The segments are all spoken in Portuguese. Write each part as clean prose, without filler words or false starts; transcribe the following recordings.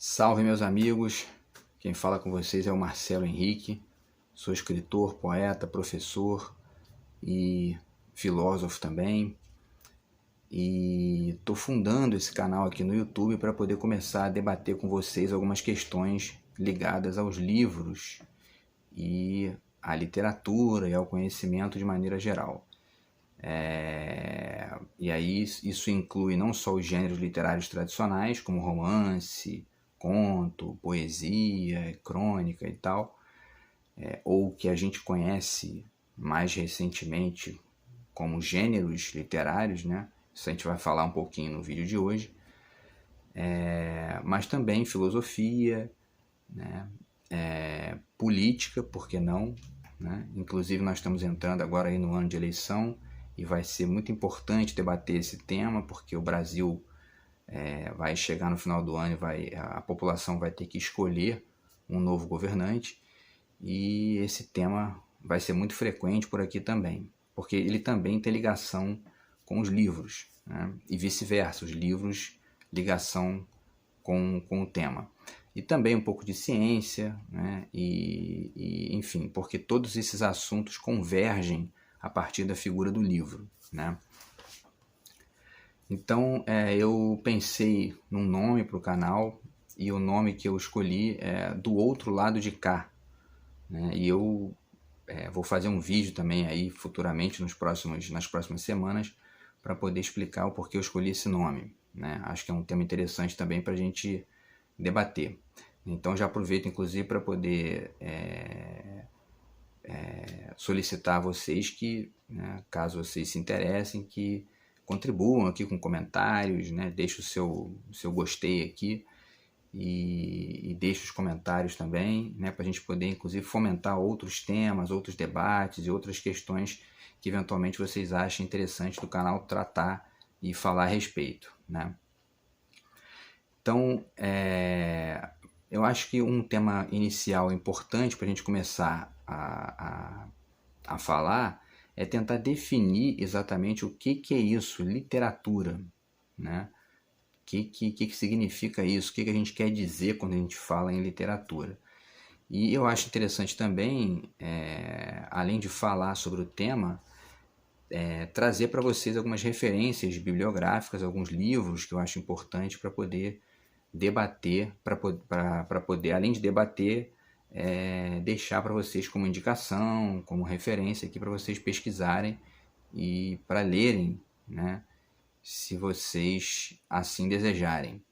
Salve, meus amigos, quem fala com vocês é o Marcelo Henrique, sou escritor, poeta, professor e filósofo também, e estou fundando esse canal aqui no YouTube para poder começar a debater com vocês algumas questões ligadas aos livros e à literatura e ao conhecimento de maneira geral. E aí isso inclui não só os gêneros literários tradicionais, como romance, conto, poesia, crônica e tal, ou que a gente conhece mais recentemente como gêneros literários, né? Isso a gente vai falar um pouquinho no vídeo de hoje, mas também filosofia, né? Política, por que não? Né? Inclusive nós estamos entrando agora aí no ano de eleição e vai ser muito importante debater esse tema, porque o Brasil vai chegar no final do ano e a população vai ter que escolher um novo governante, e esse tema vai ser muito frequente por aqui também, porque ele também tem ligação com os livros, né? E vice-versa, os livros ligação com o tema. E também um pouco de ciência, né? Enfim, porque todos esses assuntos convergem a partir da figura do livro, né? Então, eu pensei num nome para o canal, e o nome que eu escolhi é Do Outro Lado de Cá, né? E eu vou fazer um vídeo também aí futuramente nas próximas semanas para poder explicar o porquê eu escolhi esse nome, né? Acho que é um tema interessante também para a gente debater. Então já aproveito inclusive para poder solicitar a vocês que, né, caso vocês se interessem, que contribuam aqui com comentários, né? Deixe o seu gostei aqui e deixe os comentários também, né? Para a gente poder inclusive fomentar outros temas, outros debates e outras questões que eventualmente vocês achem interessante do canal tratar e falar a respeito, né? Então, eu acho que um tema inicial importante para a gente começar a falar é tentar definir exatamente o que é isso, literatura, né? O que significa isso? O que a gente quer dizer quando a gente fala em literatura? E eu acho interessante também, além de falar sobre o tema, trazer para vocês algumas referências bibliográficas, alguns livros que eu acho importante para poder debater, para poder, além de debater, deixar para vocês como indicação, como referência aqui para vocês pesquisarem e para lerem, né, se vocês assim desejarem.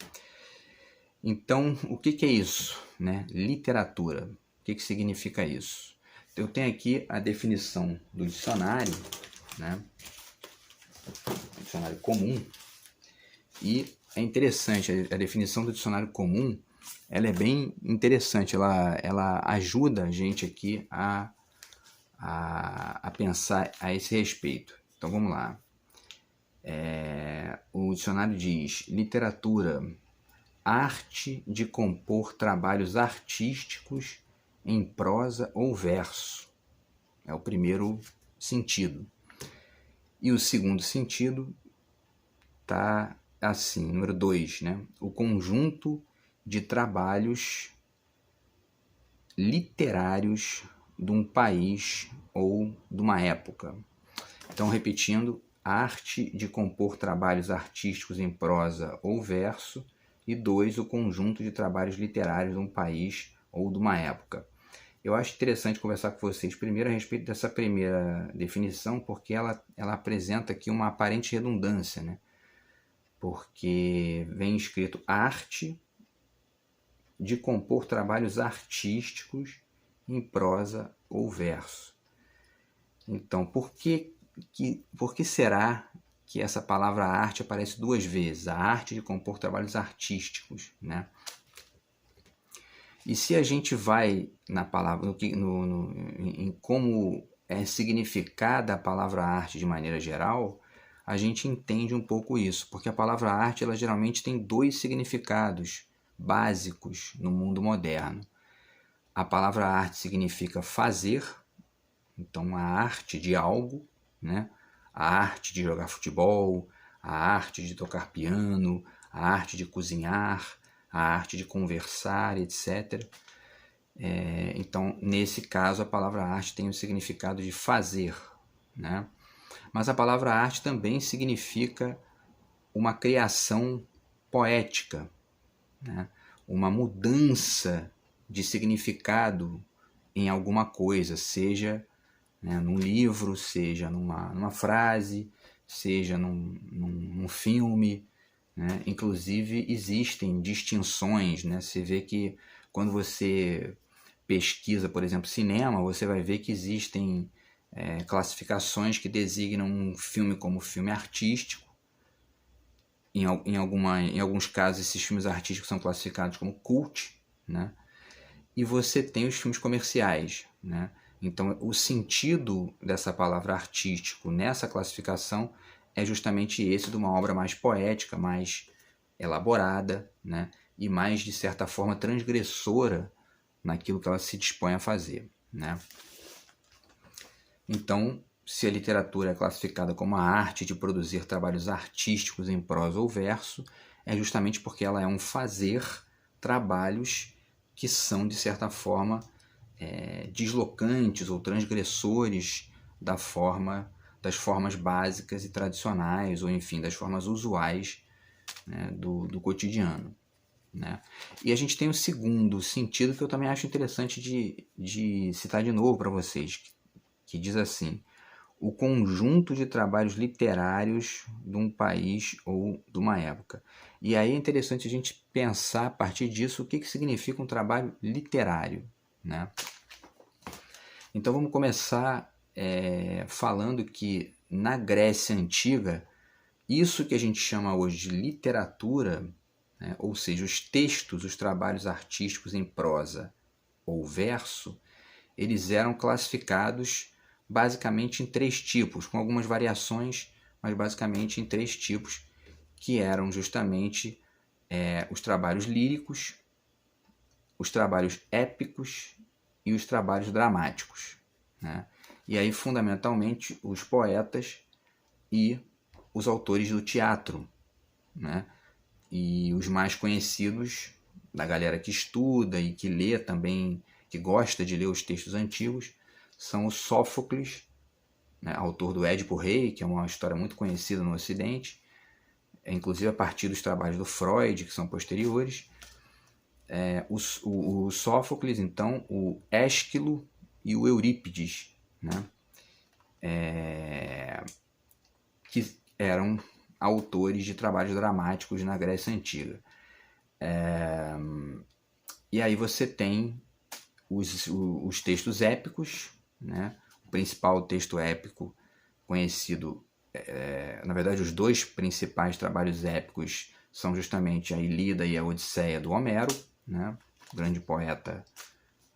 Então, o que é isso, né? Literatura. O que significa isso? Eu tenho aqui a definição do dicionário, né? Dicionário comum. E é interessante, a definição do dicionário comum, ela é bem interessante, ela ajuda a gente aqui a pensar a esse respeito. Então vamos lá. O dicionário diz: literatura, arte de compor trabalhos artísticos em prosa ou verso. É o primeiro sentido. E o segundo sentido está assim, número 2, né? O conjunto de trabalhos literários de um país ou de uma época. Então, repetindo, a arte de compor trabalhos artísticos em prosa ou verso, e 2, o conjunto de trabalhos literários de um país ou de uma época. Eu acho interessante conversar com vocês primeiro a respeito dessa primeira definição, porque ela apresenta aqui uma aparente redundância, né? Porque vem escrito arte de compor trabalhos artísticos em prosa ou verso. Então, por que será que essa palavra arte aparece duas vezes? A arte de compor trabalhos artísticos, né? E se a gente vai na palavra, em como é significada a palavra arte de maneira geral, a gente entende um pouco isso, porque a palavra arte ela geralmente tem dois significados básicos no mundo moderno. A palavra arte significa fazer, então a arte de algo, né? A arte de jogar futebol, a arte de tocar piano, a arte de cozinhar, a arte de conversar, etc. Então, nesse caso, a palavra arte tem o significado de fazer, né? Mas a palavra arte também significa uma criação poética, né? Uma mudança de significado em alguma coisa, seja, né, num livro, seja numa frase, seja num filme, né? Inclusive existem distinções, né? Você vê que quando você pesquisa, por exemplo, cinema, você vai ver que existem classificações que designam um filme como filme artístico. Em alguns casos, esses filmes artísticos são classificados como cult, né? E você tem os filmes comerciais, né? Então, o sentido dessa palavra artístico nessa classificação é justamente esse de uma obra mais poética, mais elaborada, né? E mais, de certa forma, transgressora naquilo que ela se dispõe a fazer, né? Então, se a literatura é classificada como a arte de produzir trabalhos artísticos em prosa ou verso, é justamente porque ela é um fazer trabalhos que são, de certa forma, deslocantes ou transgressores das formas básicas e tradicionais, ou enfim, das formas usuais, né, do cotidiano, né? E a gente tem o segundo sentido que eu também acho interessante de citar de novo para vocês, que diz assim: o conjunto de trabalhos literários de um país ou de uma época. E aí é interessante a gente pensar a partir disso o que significa um trabalho literário, né? Então vamos começar falando que na Grécia Antiga, isso que a gente chama hoje de literatura, né, ou seja, os textos, os trabalhos artísticos em prosa ou verso, eles eram classificados basicamente em 3 tipos, com algumas variações, mas basicamente em 3 tipos, que eram justamente os trabalhos líricos, os trabalhos épicos e os trabalhos dramáticos, né? E aí, fundamentalmente, os poetas e os autores do teatro, né? E os mais conhecidos da galera que estuda e que lê também, que gosta de ler os textos antigos, são o Sófocles, né, autor do Édipo Rei, que é uma história muito conhecida no Ocidente, inclusive a partir dos trabalhos do Freud, que são posteriores. O Sófocles, então, o Ésquilo e o Eurípides, né, que eram autores de trabalhos dramáticos na Grécia Antiga. E aí você tem os textos épicos, né? O principal texto épico conhecido, na verdade os 2 principais trabalhos épicos são justamente a Ilíada e a Odisseia do Homero, né? O grande poeta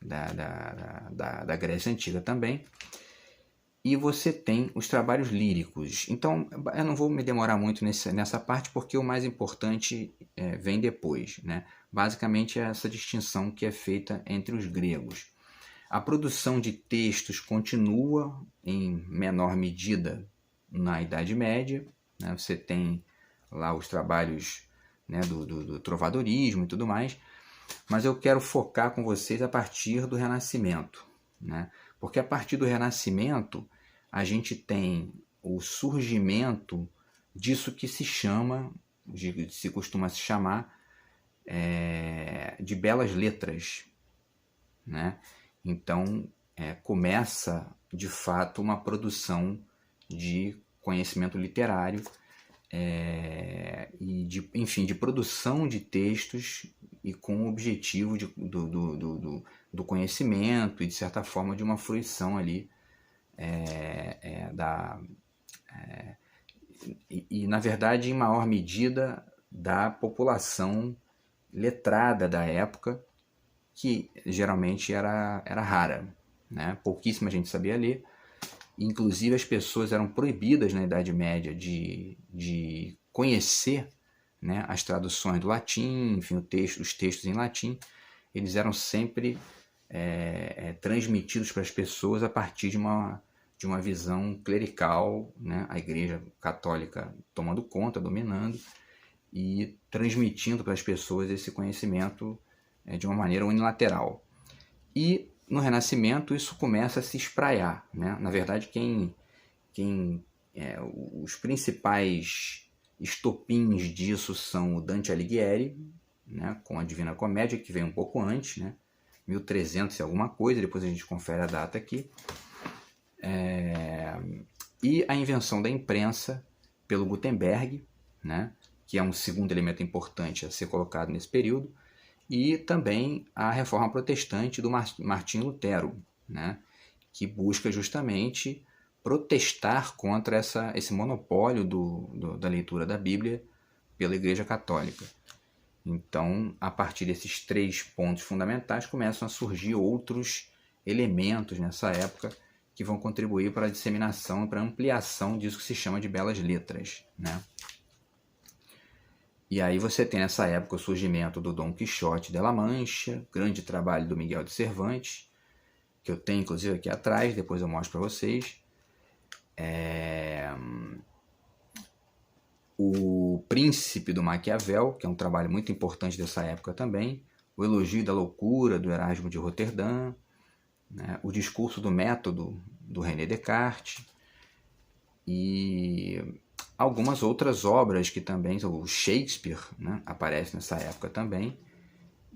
da Grécia Antiga também. E você tem os trabalhos líricos. Então, eu não vou me demorar muito nessa parte, porque o mais importante vem depois, né? Basicamente é essa distinção que é feita entre os gregos. A produção de textos continua em menor medida na Idade Média, né? Você tem lá os trabalhos, né, do trovadorismo e tudo mais, mas eu quero focar com vocês a partir do Renascimento, né? Porque a partir do Renascimento a gente tem o surgimento disso que se costuma se chamar de belas letras, né? Então começa de fato uma produção de conhecimento literário e de produção de textos e com o objetivo do conhecimento e de certa forma de uma fruição ali na verdade, em maior medida, da população letrada da época, que geralmente era rara, né? Pouquíssima gente sabia ler. Inclusive, as pessoas eram proibidas na Idade Média de conhecer, né, as traduções do latim, enfim, os textos em latim. Eles eram sempre transmitidos para as pessoas a partir de uma visão clerical, né? A Igreja Católica tomando conta, dominando, e transmitindo para as pessoas esse conhecimento de uma maneira unilateral. E no Renascimento isso começa a se espraiar, né? Na verdade, os principais estopins disso são o Dante Alighieri, né, com a Divina Comédia, que veio um pouco antes, né, 1300 e alguma coisa, depois a gente confere a data aqui, e a invenção da imprensa pelo Gutenberg, né, que é um segundo elemento importante a ser colocado nesse período, e também a Reforma Protestante do Martinho Lutero, né, que busca justamente protestar contra esse monopólio da leitura da Bíblia pela Igreja Católica. Então, a partir desses 3 pontos fundamentais, começam a surgir outros elementos nessa época que vão contribuir para a disseminação e para a ampliação disso que se chama de belas letras, né? E aí você tem nessa época o surgimento do Dom Quixote de La Mancha, grande trabalho do Miguel de Cervantes, que eu tenho inclusive aqui atrás, depois eu mostro para vocês. O Príncipe do Maquiavel, que é um trabalho muito importante dessa época também, o Elogio da Loucura, do Erasmo de Roterdã, né? O Discurso do Método, do René Descartes, e algumas outras obras que também, o Shakespeare, né, aparece nessa época também,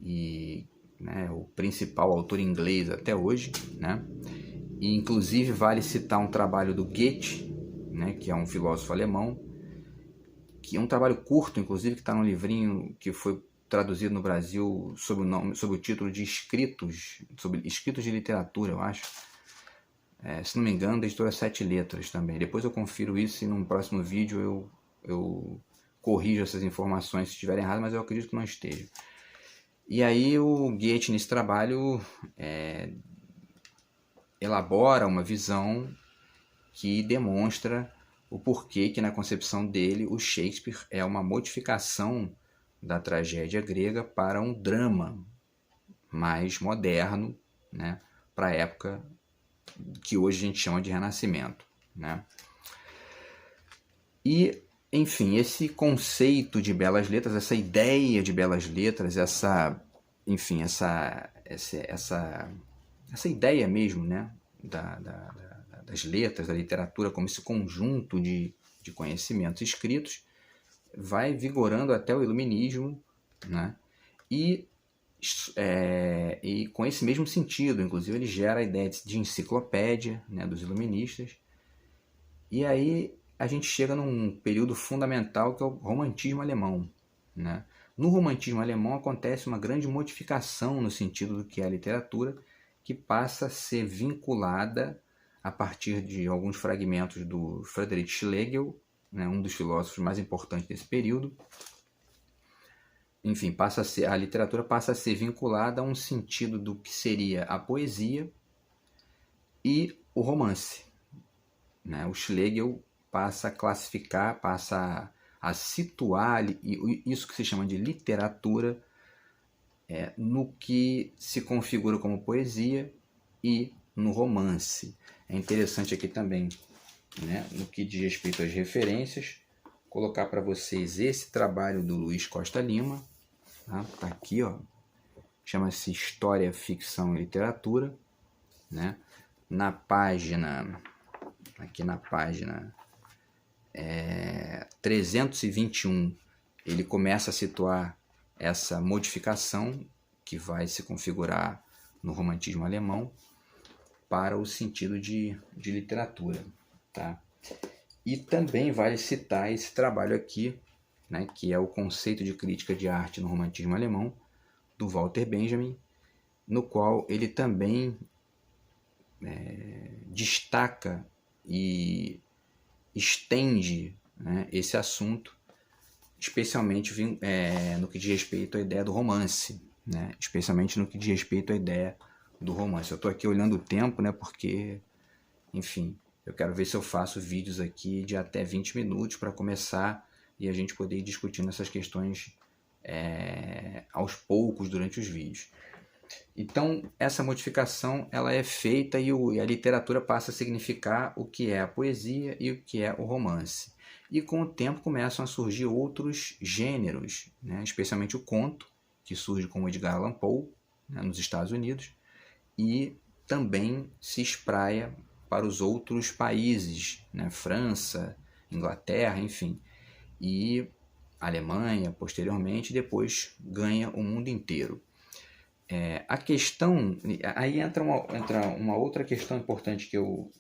e né, o principal autor inglês até hoje, né? E inclusive vale citar um trabalho do Goethe, né, que é um filósofo alemão, que é um trabalho curto, inclusive, que está num livrinho que foi traduzido no Brasil sob o título de Escritos de Literatura, eu acho. Se não me engano, da editora 7 Letras também. Depois eu confiro isso e num próximo vídeo eu corrijo essas informações se estiverem erradas, mas eu acredito que não esteja. E aí o Goethe, nesse trabalho, elabora uma visão que demonstra o porquê que, na concepção dele, o Shakespeare é uma modificação da tragédia grega para um drama mais moderno, né, para a época que hoje a gente chama de Renascimento, né? E, enfim, esse conceito de belas letras, essa ideia de belas letras, essa ideia mesmo, né, das letras, da literatura como esse conjunto de conhecimentos escritos, vai vigorando até o Iluminismo, né? E com esse mesmo sentido, inclusive ele gera a ideia de enciclopédia, né, dos iluministas. E aí a gente chega num período fundamental que é o romantismo alemão, né? No romantismo alemão acontece uma grande modificação no sentido do que é a literatura, que passa a ser vinculada a partir de alguns fragmentos do Friedrich Schlegel, né, um dos filósofos mais importantes desse período. Enfim, a literatura passa a ser vinculada a um sentido do que seria a poesia e o romance, né? O Schlegel passa a classificar, passa a situar isso que se chama de literatura no que se configura como poesia e no romance. É interessante aqui também, né, no que diz respeito às referências, colocar para vocês esse trabalho do Luiz Costa Lima, tá aqui, ó, chama-se História, Ficção e Literatura, né? Aqui na página 321, ele começa a situar essa modificação que vai se configurar no romantismo alemão para o sentido de literatura, tá? E também vale citar esse trabalho aqui, né, que é o Conceito de Crítica de Arte no Romantismo Alemão, do Walter Benjamin, no qual ele também destaca e estende, né, esse assunto, especialmente no que diz respeito à ideia do romance, né, especialmente no que diz respeito à ideia do romance. Eu estou aqui olhando o tempo, né, porque, enfim, eu quero ver se eu faço vídeos aqui de até 20 minutos para começar e a gente poder ir discutindo essas questões aos poucos durante os vídeos. Então, essa modificação ela é feita e a literatura passa a significar o que é a poesia e o que é o romance. E com o tempo começam a surgir outros gêneros, né? Especialmente o conto, que surge com o Edgar Allan Poe, né? Nos Estados Unidos, e também se espraia para os outros países, né? França, Inglaterra, enfim, e Alemanha posteriormente, depois ganha o mundo inteiro. A questão, aí entra uma outra questão importante que eu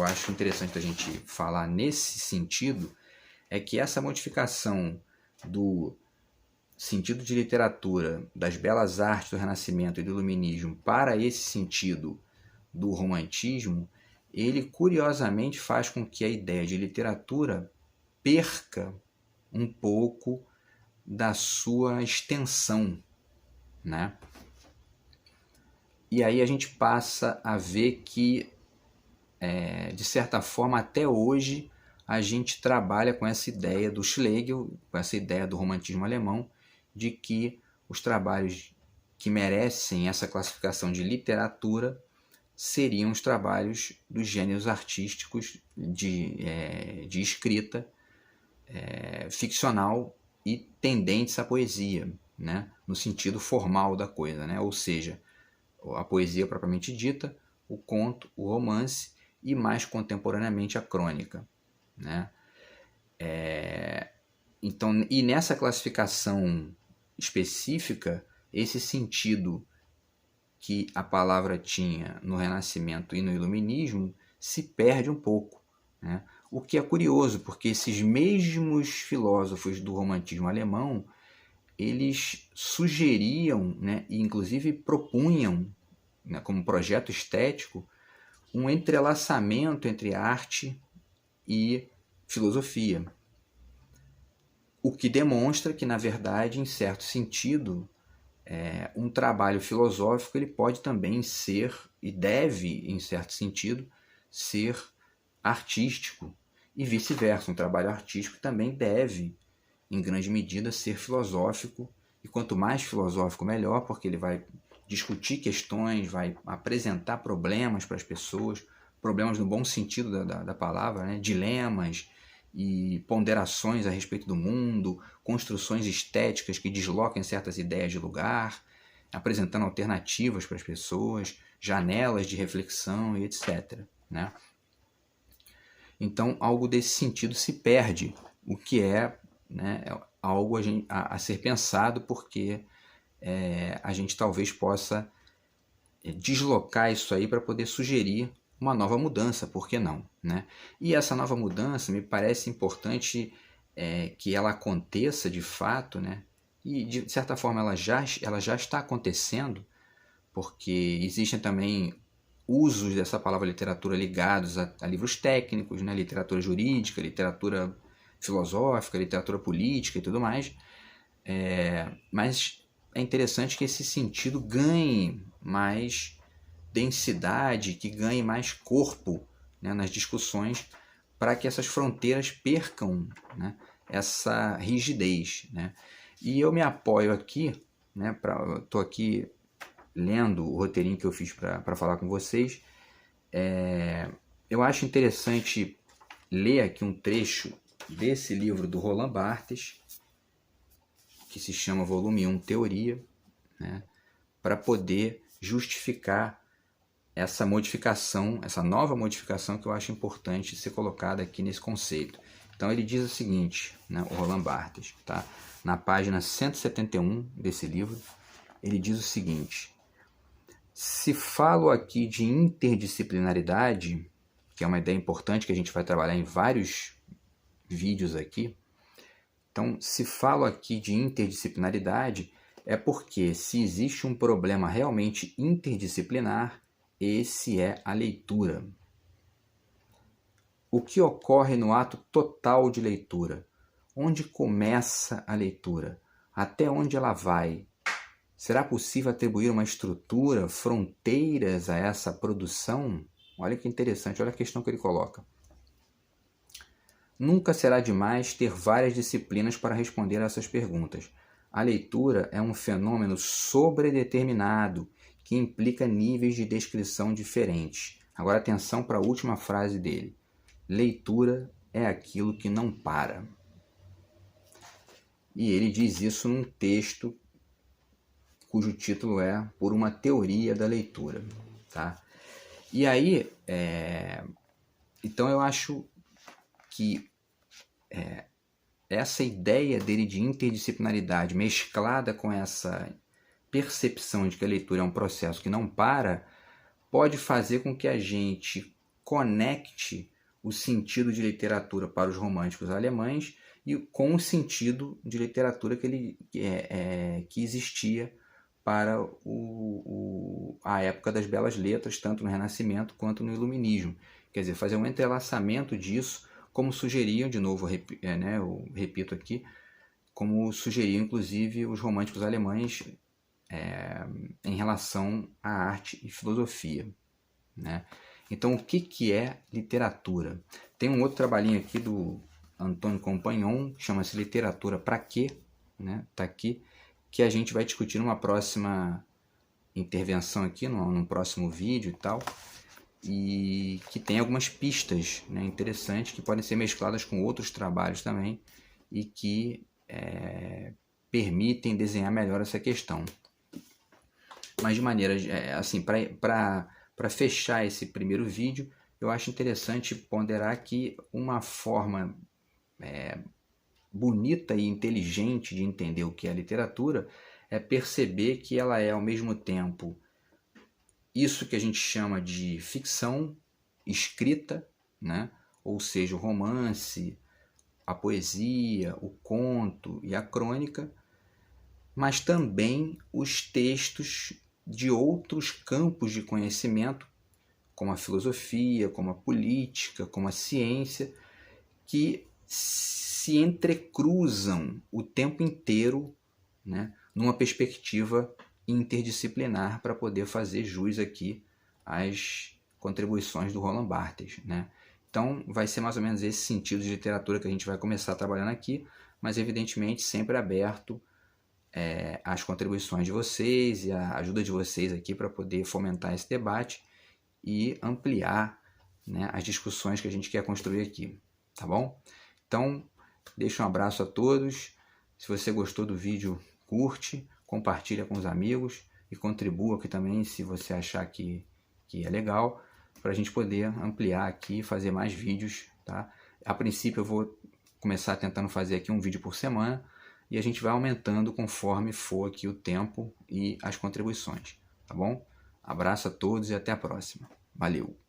acho interessante a gente falar nesse sentido, é que essa modificação do sentido de literatura, das belas artes do Renascimento e do Iluminismo para esse sentido do romantismo, ele curiosamente faz com que a ideia de literatura perca um pouco da sua extensão, né? E aí a gente passa a ver que, de certa forma, até hoje, a gente trabalha com essa ideia do Schlegel, com essa ideia do romantismo alemão, de que os trabalhos que merecem essa classificação de literatura seriam os trabalhos dos gêneros artísticos de escrita ficcional e tendentes à poesia, né? No sentido formal da coisa, né? Ou seja, a poesia propriamente dita, o conto, o romance e mais contemporaneamente a crônica, né? Então, e nessa classificação específica, esse sentido que a palavra tinha no Renascimento e no Iluminismo se perde um pouco, né? O que é curioso, porque esses mesmos filósofos do romantismo alemão, eles sugeriam, né, e inclusive propunham, né, como projeto estético, um entrelaçamento entre arte e filosofia. O que demonstra que, na verdade, em certo sentido, um trabalho filosófico ele pode também ser, e deve, em certo sentido, ser artístico. E vice-versa, um trabalho artístico também deve, em grande medida, ser filosófico. E quanto mais filosófico, melhor, porque ele vai discutir questões, vai apresentar problemas para as pessoas, problemas no bom sentido da palavra, né? Dilemas e ponderações a respeito do mundo, construções estéticas que desloquem certas ideias de lugar, apresentando alternativas para as pessoas, janelas de reflexão e etc., né? Então, algo desse sentido se perde, o que é, né, algo a ser pensado, porque a gente talvez possa deslocar isso aí para poder sugerir uma nova mudança, por que não, né? E essa nova mudança me parece importante que ela aconteça de fato, né? E de certa forma ela já está acontecendo, porque existem também usos dessa palavra literatura ligados a livros técnicos, né? Literatura jurídica, literatura filosófica, literatura política e tudo mais. Mas é interessante que esse sentido ganhe mais densidade, que ganhe mais corpo, né, nas discussões, para que essas fronteiras percam, né, essa rigidez, né? E eu me apoio aqui, né, estou aqui lendo o roteirinho que eu fiz para falar com vocês. Eu acho interessante ler aqui um trecho desse livro do Roland Barthes, que se chama Volume 1, Teoria, né, para poder justificar essa modificação, essa nova modificação que eu acho importante ser colocada aqui nesse conceito. Então ele diz o seguinte, né, o Roland Barthes, tá? Na página 171 desse livro, ele diz o seguinte: se falo aqui de interdisciplinaridade, que é uma ideia importante que a gente vai trabalhar em vários vídeos aqui, então se falo aqui de interdisciplinaridade é porque se existe um problema realmente interdisciplinar, esse é a leitura. O que ocorre no ato total de leitura? Onde começa a leitura? Até onde ela vai? Será possível atribuir uma estrutura, fronteiras a essa produção? Olha que interessante, olha a questão que ele coloca. Nunca será demais ter várias disciplinas para responder a essas perguntas. A leitura é um fenômeno sobredeterminado que implica níveis de descrição diferentes. Agora atenção para a última frase dele. Leitura é aquilo que não para. E ele diz isso num texto cujo título é Por uma Teoria da Leitura. Tá? E aí, então eu acho que essa ideia dele de interdisciplinaridade mesclada com essa percepção de que a leitura é um processo que não para, pode fazer com que a gente conecte o sentido de literatura para os românticos alemães e com o sentido de literatura que existia para a época das belas letras, tanto no Renascimento quanto no Iluminismo. Quer dizer, fazer um entrelaçamento disso, como sugeriam, de novo, eu repito aqui, como sugeriam inclusive os românticos alemães em relação à arte e filosofia. Né? Então, o que é literatura? Tem um outro trabalhinho aqui do Antônio Compagnon, que chama-se Literatura para Quê? Né? Tá aqui, que a gente vai discutir numa próxima intervenção aqui, num próximo vídeo e tal, e que tem algumas pistas, né, interessantes que podem ser mescladas com outros trabalhos também e que permitem desenhar melhor essa questão. Mas de maneira, assim, para fechar esse primeiro vídeo, eu acho interessante ponderar que uma forma bonita e inteligente de entender o que é literatura é perceber que ela é ao mesmo tempo isso que a gente chama de ficção escrita, né? Ou seja, o romance, a poesia, o conto e a crônica, mas também os textos de outros campos de conhecimento, como a filosofia, como a política, como a ciência, que se entrecruzam o tempo inteiro, né, numa perspectiva interdisciplinar para poder fazer jus aqui às contribuições do Roland Barthes. Né? Então, vai ser mais ou menos esse sentido de literatura que a gente vai começar trabalhando aqui, mas evidentemente sempre aberto às contribuições de vocês e à ajuda de vocês aqui para poder fomentar esse debate e ampliar, né, as discussões que a gente quer construir aqui, tá bom? Então, deixo um abraço a todos. Se você gostou do vídeo, curte, compartilha com os amigos e contribua aqui também se você achar que é legal, para a gente poder ampliar aqui e fazer mais vídeos, tá? A princípio eu vou começar tentando fazer aqui um vídeo por semana e a gente vai aumentando conforme for aqui o tempo e as contribuições, tá bom? Abraço a todos e até a próxima. Valeu!